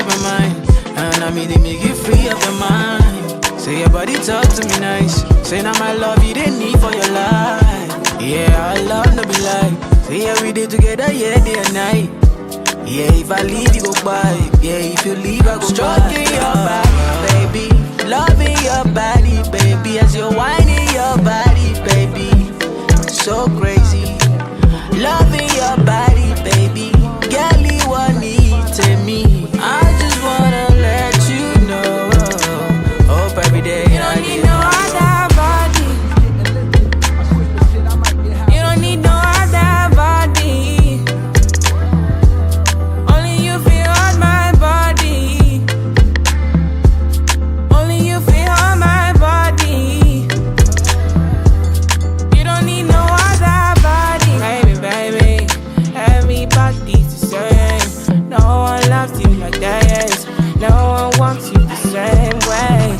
of my mind. And I mean they make you free of your mind. Say your body talk to me nice. Say now my love you didn't need for your life. Yeah, I love no be like. Say yeah we did together, yeah, day and night. Yeah, if I leave you go by. Yeah, if you leave I go stroking your body, baby. Loving your body, baby. As you're whining your body, baby. So crazy. Loving your body, baby. Girl, you want to me. I just wanna let you know. Hope every day you don't need no other body. You don't need no other body. Only you feel on my body. Only you feel on my body. You don't need no other body. Baby, baby, everybody's the same. No one loves you like that, yes. No one wants you the same way.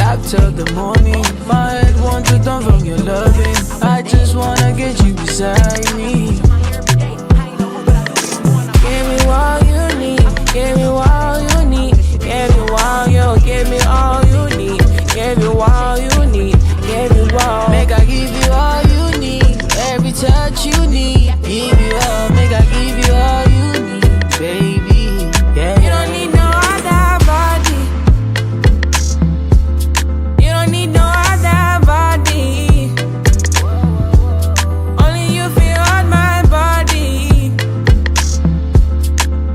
Up till the morning, my head wants to turn from your loving. I just wanna get you beside me. Give me all you need. Give me all you need. Give me all you. Give me all you need. Give me all you need. Give me all. Make I give you all you need. Every touch you need. Give you all. Make I give you all you need, baby. Yeah. You don't need no other body. You don't need no other body. Only you feel on my body.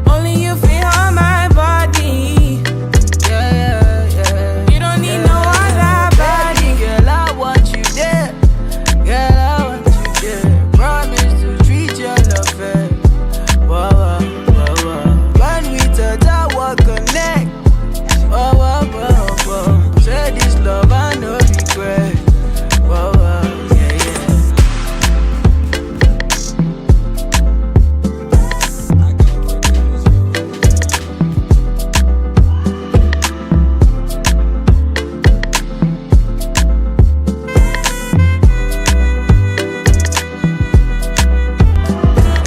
Only you feel on my body. Yeah. You don't need no other body. Girl, I want you there. Girl, I want you there. Promise to treat your love fair. Whoa. When we touch, I will connect. Whoa. Say this love, I no regret. Whoa, yeah.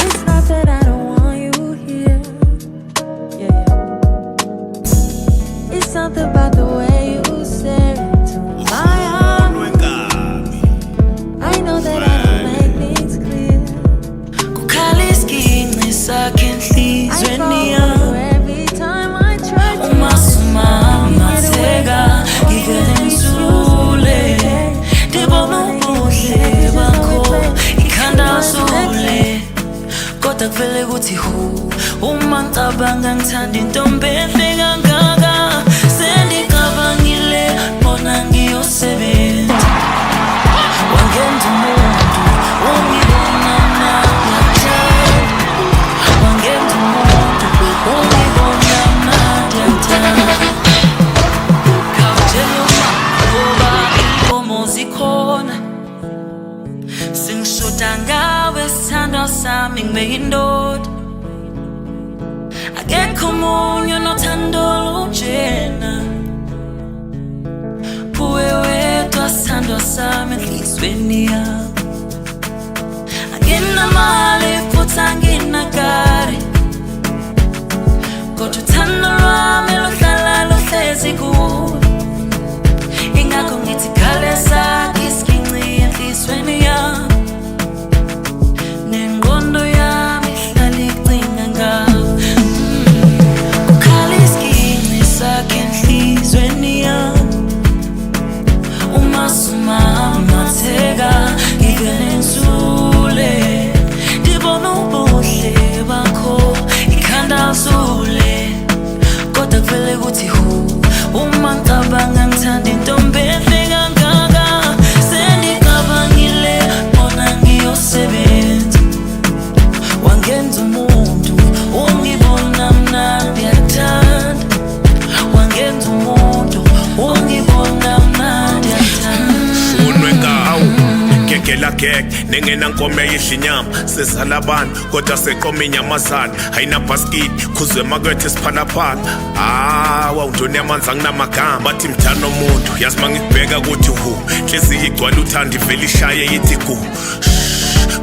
It's not that I don't want you here. Yeah. It's something about the way you say it to my heart. I know that I don't make things clear. Kukhaliskingisa kenhlizweni I fall yami for you every time I try to. umasumamatheka ngikelensule ndibona ubuhle bakho ikhanda zule kodwa kuvele kuthi hu uma ngicabanga ngithanda intombi enhle kangaka sendicabangile bona ngiyosebenza wangenza umuntu ungibona mnandi wangenza umuntu ungibona mnandi yakuthanda khawutshela ngoba inkomo zikhona sengishoda ngawe sithandwa sami ngibeka indoda akekho omunye onothando olunjena uwe wedwa sithandwa sami enhlizweni yami anginamali futhi anginakari kodwa uthando lwami luhlala luhlezi kuwe ingakho ngithi khale sakhe isiginci enhlizweni yami nengqondo yami ihlala icinga ngawe kukhala isiginci sakhe enhlizweni yami umasumamatheka ngikelensule ndibona ubuhle bakho ikhanda zule kodwa kuvele kuthi hu uma ngicabanga ngithanda intombi enhle kangaka sendicabangile bona ngiyosebenza wangenza umuntu ungibona mnandi yakuthanda wangenza umuntu ungibona mnandi yakuthanda Kekela kek, nengena nkome yidla inyama sezala abantu, kodwa seqoma inyamazana ayina basket, khuzwe makwethe siphalaphala wawuntoni yamanzi anginamagama bathi mthana omuntu yazi mangikubheka kuthi hu inhliziyo igcwala uthando ivela ishaye yithi gu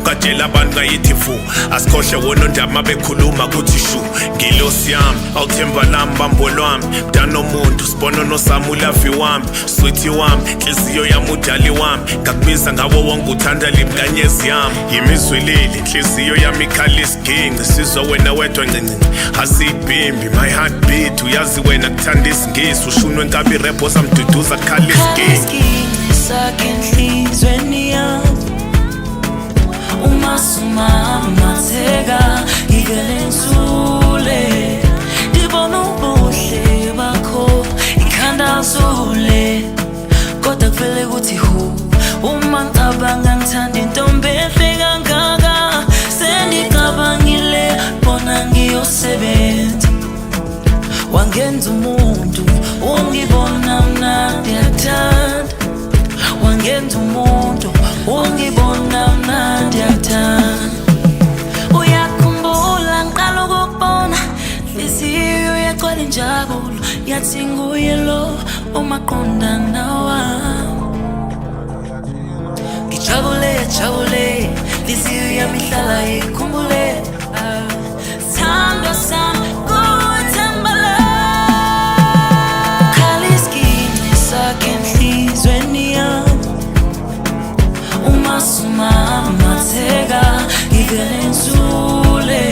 ukatshela abantu ngayithi fu asikhohle wonondaba bekhuluma kuthi shu ngilosi yami awuthemba lami bambo lwami mdana omuntu sibono nosami ulavi wami sweethi wami inhliziyo yami udali wami ngakubiza ngawo wonke uthanda limkanyezi yami yimizwilili inhliziyo yami ikhala isiginci sizwa wena wedwa ncinci asiyibhimbi my heartbeat uyazi wena kuthanda isingisi ushunwe nkabi irebo samduduza khala isiginci sakhe enhlizweni yami uma sumamatheka ngivele ngisule ngibona ubuhle bakho ikhanda zule kodwa kuvele kuthi hu uma ngicabanga ngithanda intombi enhle kangaka sengicabangile bona ngiyosebenza wangenza umuntu ungibona mnandi yathanda wangenza umuntu ungibona mnandi yathanda uyakhumbula ngiqala ukubona inhliziyo yagcwala injabulo yathi nguye lo umaqondana wami ngijabule inhliziyo yami ihlala ikhumbule sithando sami kuthembala khala isiginci sakhe enhlizweni yami uma sumamatheka ngivele ngisule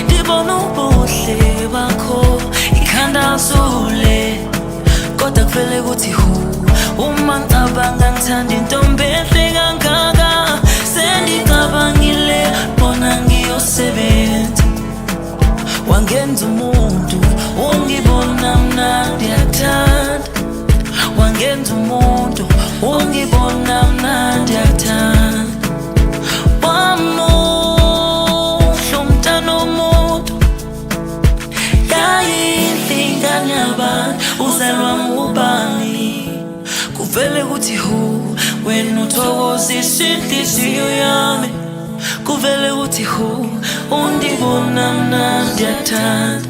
ngibona ubuhle bakho ikhanda zule kodwa kuvele kuthi hu uma ngicabanga ngithanda intombi enhle kangaka sengicabangile bona ngiyosebenza wangenza umuntu ungibona mnandi yathanda wangenza umuntu ungibona mnandi yathanda wamuhle umntana womuntu yayinhle ingane yabantu uzalwa ngubani kuvele kuthi hu wena uthokozisa inhliziyo yami kuvele kuthi hu undibona mnandi yathanda